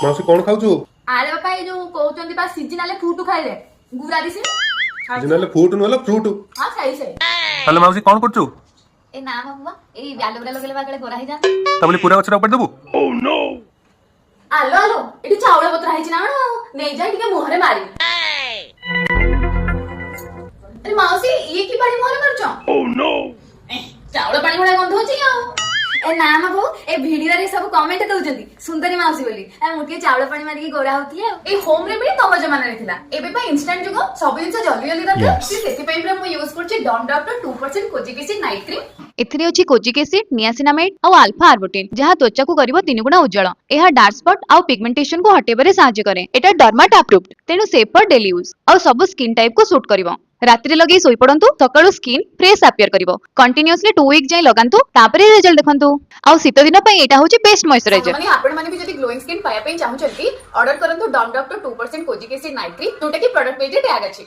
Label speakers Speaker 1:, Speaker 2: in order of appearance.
Speaker 1: ମାଉସୀ କଣ ଖାଉଛୁ?
Speaker 2: ଆରେ ବାପା ଏ ଯୋଉ କହୁଛନ୍ତି ବା ସିଜନାଲ ଫ୍ରୁଟ ଖାଇଲେ ଗୁରା ଦିସି
Speaker 1: ସିଜନାଲ ଫ୍ରୁଟ ନହେଲେ ଫ୍ରୁଟ।
Speaker 2: ହଁ ସେଇ
Speaker 1: ତାହେଲେ ମାଉସୀ କଣ କରୁଛୁ?
Speaker 2: ଏ ନା ବାବା ଏଇ ଆଲୋଭେରା ଲଗେଇଲେ ବା କାଳେ ଗୋରା ହେଇଯାନ୍ତି।
Speaker 1: ତା ବୋଲି ପୁରା ଗଛରେ ଉପାଡ଼ି ଦେବୁ?
Speaker 2: ଆଲୋ ଆଲୋ ଏଠି ଚାଉଳ ପତ୍ର ହେଇଛି ନା କଣ ନେଇଯାଇ ଟିକେ ମୁହଁରେ ମାରି। ଆରେ ମାଉସୀ ଇଏ କି ପାଣି ମୁହଁରେ ମାରୁଛ? ଚାଉଳ ପାଣି ଭଳିଆ ଗନ୍ଧ ହଉଛି ଆଉ। ଏ ନା ମା ବୋଉ ଏ ଭିଡିଓରେ ସବୁ କମେଣ୍ଟ ଦଉଛନ୍ତି ସୁନ୍ଦରୀ ମାଉସୀ ବୋଲି। ମୁଁ ଟିକେ ଚାଉଳ ପାଣି ମାରିକି ଗୋରା ହଉଥିଲି ଆଉ। ଏଇ ହୋମ ରେମେଡି ତମ ଜମାନାରେ ଥିଲା, ଏବେ ପାଇଁ ଇନଷ୍ଟାଣ୍ଟ ଯୁଗ, ସବୁ ଜିନିଷ ଜଲ୍ଦି ଜଲ୍ଦି ଦରକାର। ସେଥିପାଇଁ ପୁରା ମୁଁ ୟୁଜ କରୁଛି Don Doctor 2% kojic acid night cream.
Speaker 3: ଏଥିରେ ଅଛି କୋଜିକ୍ ଏସିଡ୍, ନିଆସିନାମାଇଡ୍ ଆଉ ଆଲଫା ଆର୍ବୁଟିନ୍, ଯାହା ତ୍ୱଚାକୁ କରିବ 3 ଗୁଣା ଉଜ୍ଜଳ। ଏହା ଡାର୍କ ସ୍ପଟ୍ ଆଉ ପିଗମେଣ୍ଟେସନ କୁ ହଟେଇବାରେ ସାହାଯ୍ୟ କରେ। ଏଟା ଡର୍ମାଟ ଆପ୍ରୁଭ୍ଡ, ତେଣୁ ସେଫ୍ ଫର ଡେଲି ୟୁଜ ଆଉ ସବୁ ସ୍କିନ୍ ଟାଇପ କୁ ସୁଟ୍ କରିବ। ରାତିରେ ଲଗେଇ ଶୋଇ ପଡନ୍ତୁ, ସକାଳୁ ସ୍କିନ୍ ଫ୍ରେଶ ଆପିୟର କରିବ। କଣ୍ଟିନ୍ୟୁଅସଲି 2 ୱିକ୍ ଯାଏ ଲଗାନ୍ତୁ, ତାପରେ ରେଜଲ୍ଟ ଦେଖନ୍ତୁ। ଆଉ ଶୀତ ଦିନ ପାଇଁ ଏଟା ହଉଛି ବେଷ୍ଟ ମଏଶ୍ଚରାଇଜର।
Speaker 2: ମାନେ ଆପଣ ମାନେ ବି ଯଦି ଗ୍ଲୋଇଂ ସ୍କିନ୍ ପାଇବା ପାଇଁ ଚାହୁଁଛନ୍ତି ଅର୍ଡର କରନ୍ତୁ Don Doctor 2% kojic acid night cream, ଯୋଉଟା କି ପ୍ରଡକ୍ଟ ପେଜରେ ଟ୍ୟାଗ ଅଛି।